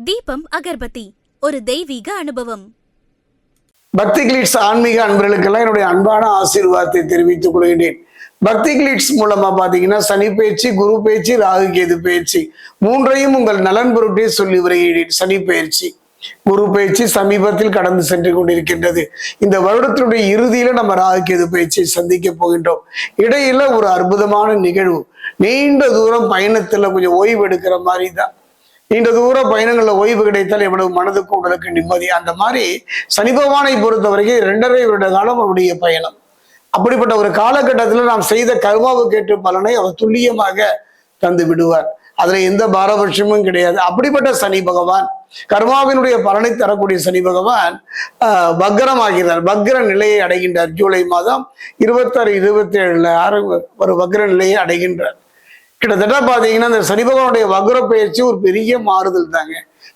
தீபம் அகர்பத்தி ஒரு தெய்வீக அனுபவம். பக்தி கிளிட்ஸ் ஆன்மீக அன்பர்களுக்கெல்லாம் என்னுடைய அன்பான ஆசீர்வாதத்தை தெரிவித்துக் கொள்கிறேன். பக்தி கிளிட்ஸ் மூலமா பாத்தீங்கன்னா சனி பயிற்சி, குரு பயிற்சி, ராகு கேது பயிற்சி மூன்றையும் உங்கள் நலன் பொருட்டே சொல்லி வருகிறேன். சனி பயிற்சி, குரு பயிற்சி சமீபத்தில் கடந்து சென்று கொண்டிருக்கின்றது. இந்த வருடத்தினுடைய இறுதியில நம்ம ராகு கேது பயிற்சியை சந்திக்க போகின்றோம். இடையில ஒரு அற்புதமான நிகழ்வு, நீண்ட தூரம் பயணத்துல கொஞ்சம் ஓய்வு எடுக்கிற மாதிரி தான். நீண்ட தூர பயணங்கள்ல ஓய்வு கிடைத்தால் எவ்வளவு மனதுக்கு உடலுக்கு நிம்மதி. அந்த மாதிரி சனி பகவானை பொறுத்த வரைக்கும் 2.5 வருட காலம் அவருடைய பயணம். அப்படிப்பட்ட ஒரு காலகட்டத்தில் நாம் செய்த கர்மாவுக்கு ஏற்ற பலனை அவர் துல்லியமாக தந்து விடுவார். அதுல எந்த பாரபட்சமும் கிடையாது. அப்படிப்பட்ட சனி பகவான், கர்மாவினுடைய பலனை தரக்கூடிய சனி பகவான் வக்ரமாகிறார். வக்ர நிலையை அடைகின்றார். ஜூலை மாதம் 26, 27 ஒரு வக்ர நிலையை அடைகின்றார். கிட்டத்தட்ட பாத்தீங்கன்னா இந்த சனி பகவானுடைய வக்ர பயிற்சி ஒரு பெரிய மாறுதல் தாங்க.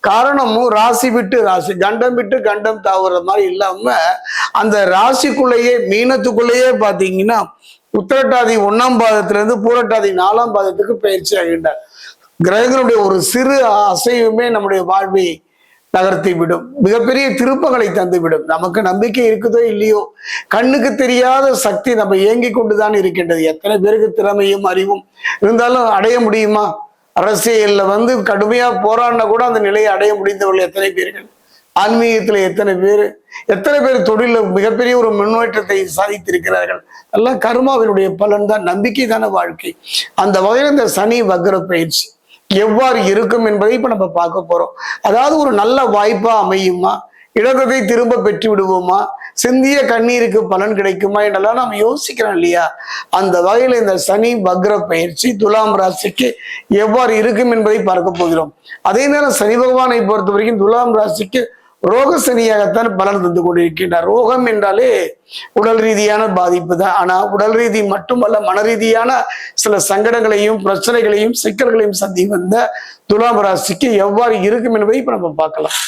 காரணமும் ராசி விட்டு ராசி, கண்டம் விட்டு கண்டம் தாவுற மாதிரி இல்லாம அந்த ராசிக்குள்ளேயே மீனத்துக்குள்ளேயே பாத்தீங்கன்னா உத்திரட்டாதி 1ஆம் பாதத்திலிருந்து பூரட்டாதி 4ஆம் பாதத்துக்கு பயிற்சி ஆகின்றார். கிரகங்களுடைய ஒரு சிறு அசைவுமே நம்முடைய வாழ்வை நகர்த்தி விடும், மிகப்பெரிய திருப்பங்களை தந்து விடும். நமக்கு நம்பிக்கை இருக்குதோ இல்லையோ, கண்ணுக்கு தெரியாத சக்தி நம்ம இயங்கி கொண்டுதான் இருக்கின்றது. எத்தனை பேருக்கு திறமையும் அறிவும் இருந்தாலும் அடைய முடியுமா? அரசியல்ல கடுமையா போராடினா கூட அந்த நிலையை அடைய முடிந்தவர்கள் எத்தனை பேர்கள்? ஆன்மீகத்துல எத்தனை பேர் தொழில மிகப்பெரிய ஒரு முன்னேற்றத்தை சாதித்திருக்கிறார்கள்? எல்லாம் கர்மாவினுடைய பலன் தான், நம்பிக்கை தானே வாழ்க்கை. அந்த வகையில் இந்த சனி வக்ர பயிற்சி எவ்வாறு இருக்கும் என்பதை இப்ப நம்ம பார்க்க போறோம். அதாவது ஒரு நல்ல வாய்ப்பா அமையுமா, இடத்தை திரும்ப பெற்று விடுவோமா, சிந்திய கண்ணீருக்கு பலன் கிடைக்குமா என்றெல்லாம் நாம் யோசிக்கிறோம் இல்லையா? அந்த வகையில இந்த சனி வக்ர பயிற்சி துலாம் ராசிக்கு எவ்வாறு இருக்கும் என்பதை பார்க்க போகிறோம். அதே நேரம் சனி பகவானை பொறுத்த வரைக்கும் துலாம் ராசிக்கு ரோக சனியாகத்தான் பலன் தந்து கொண்டிருக்கின்றார். ரோகம் என்றாலே உடல் ரீதியான பாதிப்பு தான். ஆனா உடல் ரீதி மட்டுமல்ல, மன ரீதியான சில சங்கடங்களையும் பிரச்சனைகளையும் சிக்கல்களையும் சந்தி வந்த துலாம் ராசிக்கு எவ்வாறு இருக்கும் என்பதை இப்ப நம்ம பார்க்கலாம்.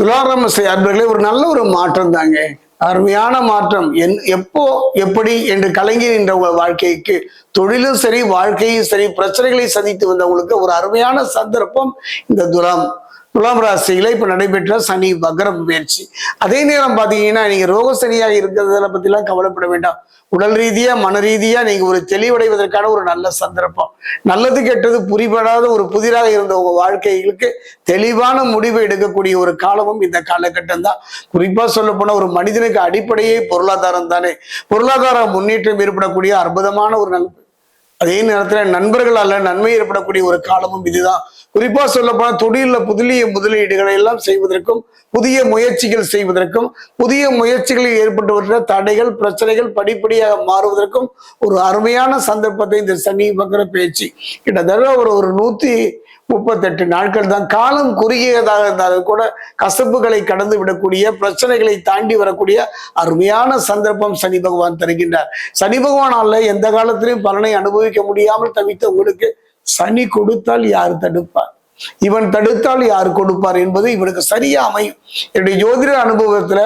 துலாம் ராசி அன்பர்களே, ஒரு நல்ல ஒரு மாற்றம் தாங்க, அருமையான மாற்றம். எப்போ எப்படி என்று கலங்கி நின்ற உங்க வாழ்க்கைக்கு, தொழிலும் சரி வாழ்க்கையும் சரி பிரச்சனைகளை சந்தித்து வந்தவங்களுக்கு ஒரு அருமையான சந்தர்ப்பம் இந்த துலாம் ராசியில இப்ப நடைபெற்ற சனி வக்ரம் பயிற்சி. அதே நேரம் பாத்தீங்கன்னா நீங்க ரோக சனியாக இருக்கிறத பத்தி எல்லாம் கவலைப்பட வேண்டாம். உடல் ரீதியா மன ரீதியா நீங்க ஒரு தெளிவடைவதற்கான ஒரு நல்ல சந்தர்ப்பம். நல்லது கெட்டது புரிபடாத ஒரு புதிராக இருந்த உங்க வாழ்க்கைகளுக்கு தெளிவான முடிவை எடுக்கக்கூடிய ஒரு காலமும் இந்த காலகட்டம் தான். குறிப்பா சொல்ல போனா ஒரு மனிதனுக்கு அடிப்படையே பொருளாதாரம் தானே. பொருளாதார முன்னேற்றம் ஏற்படக்கூடிய அற்புதமான ஒரு நன்மை. அதே நேரத்துல நண்பர்களால நன்மை ஏற்படக்கூடிய ஒரு காலமும் இதுதான். குறிப்பா சொல்ல போனா தொழில புதிய முதலீடுகளை எல்லாம் செய்வதற்கும், புதிய முயற்சிகள் செய்வதற்கும், புதிய முயற்சிகளில் ஏற்பட்டு வருகிற தடைகள் பிரச்சனைகள் படிப்படியாக மாறுவதற்கும் ஒரு அருமையான சந்தர்ப்பத்தை இந்த சனி வக்ர பயிற்சி கிட்டத்தட்ட ஒரு 138 நாட்கள் தான். காலம் குறுகியதாக இருந்தாலும் கூட கசப்புகளை கடந்து விடக்கூடிய, பிரச்சனைகளை தாண்டி வரக்கூடிய அருமையான சந்தர்ப்பம் சனி பகவான் தருகின்றார். சனி பகவானால எந்த காலத்திலையும் பலனை அனுபவிக்க முடியாமல் தவித்த உங்களுக்கு சனி கொடுத்தால் யார் தடுப்பார், இவன் தடுத்தால் யார் கொடுப்பார் என்பது இவனுக்கு சரியா அமையும். என்னுடைய ஜோதிட அனுபவத்துல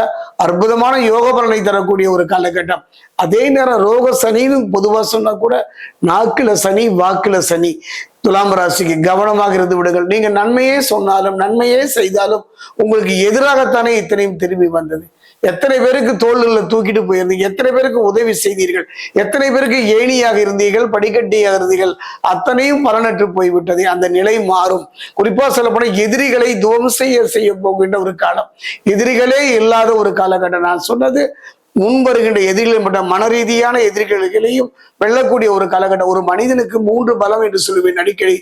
அற்புதமான யோக பலனை தரக்கூடிய ஒரு காலகட்டம். அதே நேரம் ரோக சனின்னு பொதுவா சொன்னா கூட நாக்குல சனி வாக்குல சனி. துலாம் ராசிக்கு கவனமாக இருந்து விடுங்கள். நீங்க நன்மையே சொன்னாலும் நன்மையே செய்தாலும் உங்களுக்கு எதிராகத்தானே இத்தனையும் திரும்பி வந்தது. எத்தனை பேருக்கு தோல்ல தூக்கிட்டு போயிருந்தீங்க, எத்தனை பேருக்கு உதவி செய்தீர்கள், எத்தனை பேருக்கு ஏணியாக இருந்தீர்கள், படிக்கட்டியாக இருந்தீர்கள், அத்தனையும் பலனற்று போய்விட்டது. அந்த நிலை மாறும். குறிப்பா சொல்லப்போன எதிரிகளை செய்ய போகின்ற ஒரு காலம், எதிரிகளே இல்லாத ஒரு காலகட்டம். நான் சொன்னது முன் வருகின்ற எதிரிகளை மட்டும், மன ரீதியான எதிரிகளையும் வெல்லக்கூடிய ஒரு காலகட்டம். ஒரு மனிதனுக்கு 3 பலம் என்று சொல்லுவேன் அடிக்கடி.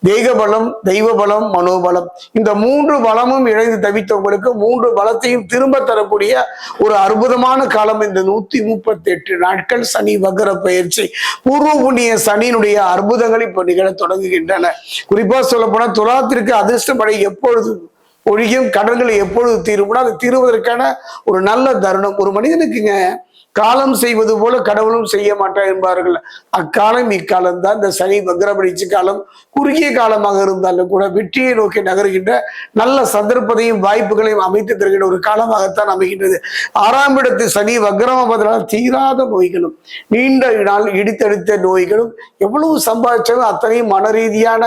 தெய்வ பலம், தெய்வ பலம், மனோபலம். இந்த 3 பலமும் இணைந்து தவித்தவங்களுக்கு 3 பலத்தையும் திரும்ப தரக்கூடிய ஒரு அற்புதமான காலம் இந்த 138 நாட்கள் சனி வக்ர பயிற்சி. பூர்வ புண்ணிய சனியினுடைய அற்புதங்கள் இப்ப நிகழ தொடங்குகின்றன. குறிப்பா சொல்ல போனா துலாத்திற்கு அதிர்ஷ்டப்படை எப்பொழுது ஒழியும், கடன்கள் எப்பொழுது தீரும்னா அது தீருவதற்கான ஒரு நல்ல தருணம். ஒரு மனிதனுக்குங்க காலம் செய்வது போல கடவுளும் செய்ய மாட்டார் என்பார்கள். அக்காலம் இக்காலம் தான். இந்த சனி வக்ரபடிச்சு காலம் குறுகிய காலமாக இருந்தாலும் கூட வெற்றியை நோக்கி நகர்கின்ற நல்ல சந்தர்ப்பத்தையும் வாய்ப்புகளையும் அமைத்து தருகின்ற ஒரு காலமாகத்தான் அமைகின்றது. 6ஆம் இடத்து சனி வக்ரமாவதனால் தீராத நோய்களும் நீண்ட நாள் இடித்தடித்த நோய்களும் எவ்வளவு சம்பாதிச்சாலும் அத்தனையும் மன ரீதியான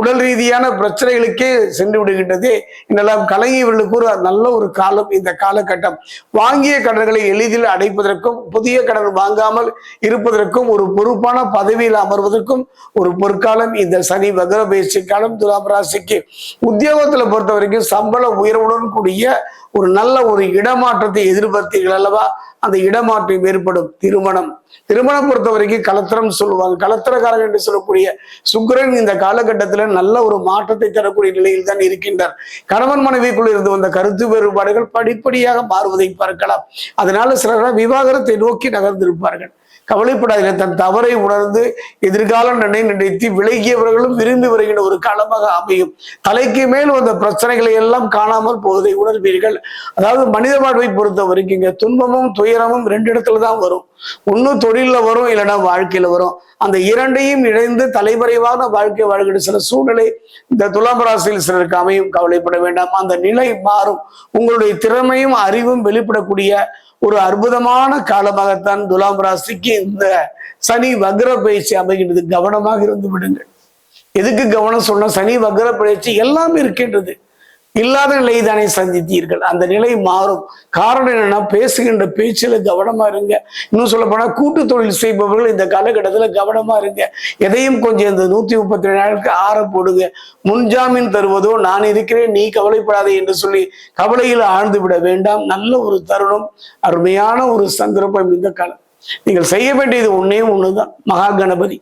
உடல் ரீதியான பிரச்சனைகளுக்கே சென்று விடுகின்றது. என்னெல்லாம் கலைஞர்களுக்கு ஒரு நல்ல ஒரு காலம் இந்த காலகட்டம். வாங்கிய கடன்களை எளிதில் அடைப்பதற்கும் புதிய கடன் வாங்காமல் இருப்பதற்கும் ஒரு பொறுப்பான பதவியில் அமர்வதற்கும் ஒரு பொற்காலம் இந்த சனி வக்ர பயிற்சி காலம். துலாம் ராசிக்கு உத்தியோகத்துல பொறுத்த வரைக்கும் சம்பள உயர்வுடன் கூடிய ஒரு நல்ல ஒரு இடமாற்றத்தை எதிர்பார்த்தீர்கள் அல்லவா? அந்த இடமாற்றம் ஏற்படும். திருமணம் பொறுத்த வரைக்கும் கலத்திரம் சொல்லுவாங்க. கலத்திரக்காரன் என்று சொல்லக்கூடிய சுக்கிரன் இந்த காலகட்டத்தில் நல்ல ஒரு மாற்றத்தை தரக்கூடிய நிலையில் தான் இருக்கின்றார். கணவன் மனைவிக்குள் இருந்து வந்த கருத்து வேறுபாடுகள் படிப்படியாக மாறுவதை பார்க்கலாம். அதனால சிலர் விவாகரத்தை நோக்கி நகர்ந்திருப்பார்கள். கவலைப்படாதீர்கள். தன் தவறை உணர்ந்து எதிர்காலம் நினைத்து விலகியவர்களும் விரும்பி வருகின்ற ஒரு காலமாக அமையும். தலைக்கு மேல் வந்த பிரச்சனைகளை எல்லாம் காணாமல் போவதை உணர்வீர்கள். அதாவது மனித வாழ்வை பொறுத்த வரைக்கும் துன்பமும் துயரமும் 2 இடத்துல தான் வரும். ஒண்ணு தொழில வரும், இல்லைன்னா வாழ்க்கையில வரும். அந்த இரண்டையும் இணைந்து தலைமறைவான வாழ்க்கை வாழ்கிற சில சூழ்நிலை இந்த துலாம் ராசியில் சிலருக்கு அமையும். கவலைப்பட வேண்டாம். அந்த நிலை மாறும். உங்களுடைய திறமையும் அறிவும் வெளிப்படக்கூடிய ஒரு அற்புதமான காலமாகத்தான் துலாம் ராசிக்கு இந்த சனி வக்ர பயிற்சி அமைகின்றது. கவனமாக இருந்து விடுங்கள். எதுக்கு கவனம் சொன்னா, சனி வக்ர பயிற்சி எல்லாம் இருக்கின்றது. இல்லாத நிலை தானே சந்தித்தீர்கள். அந்த நிலை மாறும். காரணம் என்னன்னா, பேசுகின்ற பேச்சில கவனமா இருங்க. இன்னும் சொல்ல போனா கூட்டு தொழில் செய்பவர்கள் இந்த காலகட்டத்துல கவனமா இருங்க. எதையும் கொஞ்சம் இந்த 132 நாளுக்கு ஆற போடுங்க. முன்ஜாமீன் தருவதோ நான் இருக்கிறேன் நீ கவலைப்படாதே என்று சொல்லி கவலையில் ஆழ்ந்து விட வேண்டாம். நல்ல ஒரு தருணம், அருமையான ஒரு சந்தர்ப்பம் இந்த காலம். நீங்கள் செய்ய வேண்டியது ஒண்ணுதான், மகா கணபதி.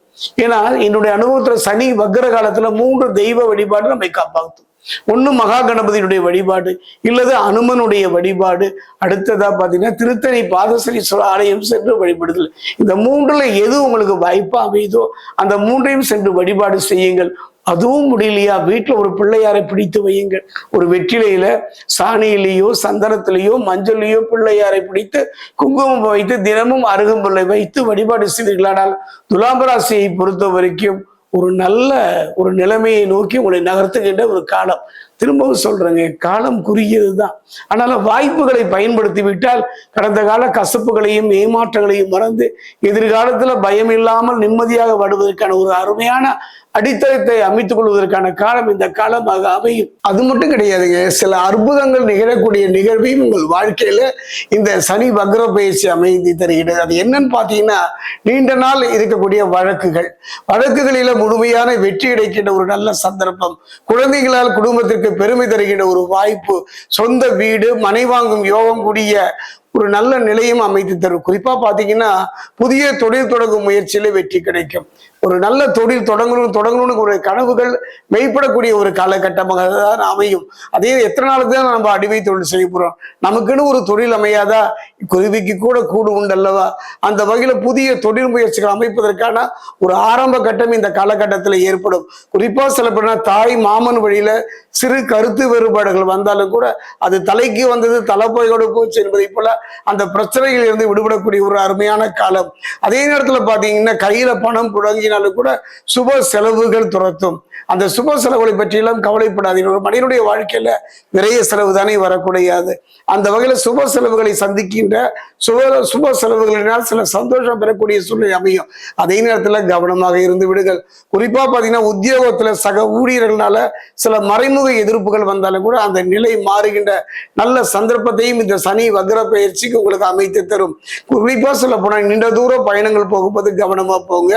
ஏன்னா என்னுடைய அனுபவத்துல சனி வக்ர காலத்துல 3 தெய்வ வழிபாடு நம்மை காப்பாற்றும். ஒண்ணு மகா கணபதியினுடைய வழிபாடு, இல்லது அனுமனுடைய வழிபாடு, அடுத்ததா பாத்தீங்கன்னா திருத்தணி பாதசனீஸ்வரர் ஆலயம் சென்று வழிபடுதல். இந்த 3ல எது உங்களுக்கு வாய்ப்பா அமையுதோ அந்த 3ஐயும் சென்று வழிபாடு செய்யுங்கள். அதுவும் முடியலையா, வீட்டுல ஒரு பிள்ளையாரை பிடித்து வையுங்கள். ஒரு வெற்றிலையில சாணியிலேயோ சந்தனத்திலேயோ மஞ்சள்லையோ பிள்ளையாரை பிடித்து குங்குமம் வைத்து தினமும் அருகம்புல்லை வைத்து வழிபாடு செய்தீர்களானால் துலாம் ராசியை பொறுத்த வரைக்கும் ஒரு நல்ல ஒரு நிலைமையை நோக்கி உங்களை நகர்த்துகின்ற ஒரு காலம். திரும்பவும் சொல்றேங்க, காலம் குறுகியது தான். ஆனால் வாய்ப்புகளை பயன்படுத்தி விட்டால் கடந்த கால கசப்புகளையும் ஏமாற்றங்களையும் மறந்து எதிர்காலத்துல பயம் இல்லாமல் நிம்மதியாக வாடுவதற்கான ஒரு அருமையான அடித்தளத்தை அமைத்துக் கொள்வதற்கான காலம் இந்த காலமாக அமையும். அது மட்டும் கிடையாதுங்க, சில அற்புதங்கள் நிகழக்கூடிய நிகழ்வையும் உங்கள் வாழ்க்கையில இந்த சனி வக்ர பயிற்சி அமைதி தருகிறது. அது என்னன்னு பாத்தீங்கன்னா, நீண்ட நாள் இருக்கக்கூடிய வழக்குகளில முழுமையான வெற்றி கிடைக்கின்ற ஒரு நல்ல சந்தர்ப்பம், குழந்தைகளால் குடும்பத்திற்கு பெருமை தருகின்ற ஒரு வாய்ப்பு, சொந்த வீடு மனை வாங்கும் யோகம் கூடிய ஒரு நல்ல நிலையும் அமைத்து தரும். குறிப்பா பாத்தீங்கன்னா, புதிய தொழில் தொடங்கும் முயற்சியில வெற்றி கிடைக்கும். ஒரு நல்ல தொழில் தொடங்கணும்னு ஒரு கனவுகள் மெய்ப்படக்கூடிய ஒரு காலகட்டமாக தான் அமையும். அதே எத்தனை நாளுக்கு தான் நம்ம அடிமை தொழில் செய்ய போறோம்? நமக்குன்னு ஒரு தொழில் அமையாதா? குருவிக்கு கூட கூடு உண்டல்லவா? அந்த வகையில புதிய தொழில் முயற்சிகள் அமைப்பதற்கான ஒரு ஆரம்ப கட்டம் இந்த காலகட்டத்தில் ஏற்படும். குறிப்பா சில பேர் தாய் மாமன் வழியில சிறு கருத்து வேறுபாடுகள் வந்தாலும் கூட அது தலைக்கு வந்தது தலைப்போயோடு போச்சு என்பதை போல அந்த பிரச்சனையில் இருந்து விடுபடக்கூடிய ஒரு அருமையான காலம். அதே நேரத்துல பாத்தீங்கன்னா, கையில பணம் புழங்கினாலும் கூட சுப செலவுகள் துரத்தும். அந்த சுப செலவுகளை பற்றியெல்லாம் கவலைப்படாதீர்கள். ஒரு மனிதனுடைய வாழ்க்கையில நிறைய செலவு தானே வரக்கூடாது. அந்த வகையில சுப செலவுகளை சந்திக்கின்ற சுப செலவுகளினால் சில சந்தோஷம் பெறக்கூடிய சூழ்நிலை அமையும். அதே நேரத்துல கவனமாக இருந்து விடுங்கள். குறிப்பா பாத்தீங்கன்னா, உத்தியோகத்துல சக ஊழியர்களால சில மறைமுக எதிர்ப்புகள் வந்தாலும் கூட அந்த நிலை மாறுகின்ற நல்ல சந்தர்ப்பத்தையும் இந்த சனி வக்ர பயிற்சிக்கு உங்களுக்கு அமைத்து தரும். குறிப்பா சொல்ல போனா, நீண்ட தூர பயணங்கள் போகும்போது கவனமா போங்க.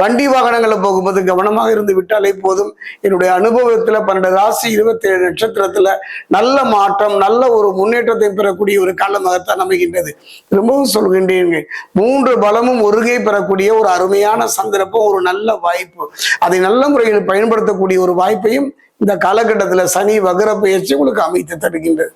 வண்டி வாகனங்களை போகும்போது கவனமாக இருந்து விட்டாலே போதும். என்னுடைய அனுபவத்துல 12 ராசி 27 நட்சத்திரத்துல நல்ல மாற்றம், நல்ல ஒரு முன்னேற்றத்தை பெறக்கூடிய ஒரு காலமாகத்தான் அமைகின்றது. ரொம்பவும் சொல்கின்றேன், 3 பலமும் ஒருகை பெறக்கூடிய ஒரு அருமையான சந்தர்ப்பம், ஒரு நல்ல வாய்ப்பு. அதை நல்ல முறையில் பயன்படுத்தக்கூடிய ஒரு வாய்ப்பையும் இந்த காலகட்டத்துல சனி வக்ர பயிற்சி உங்களுக்கு அமைத்து தருகின்றது.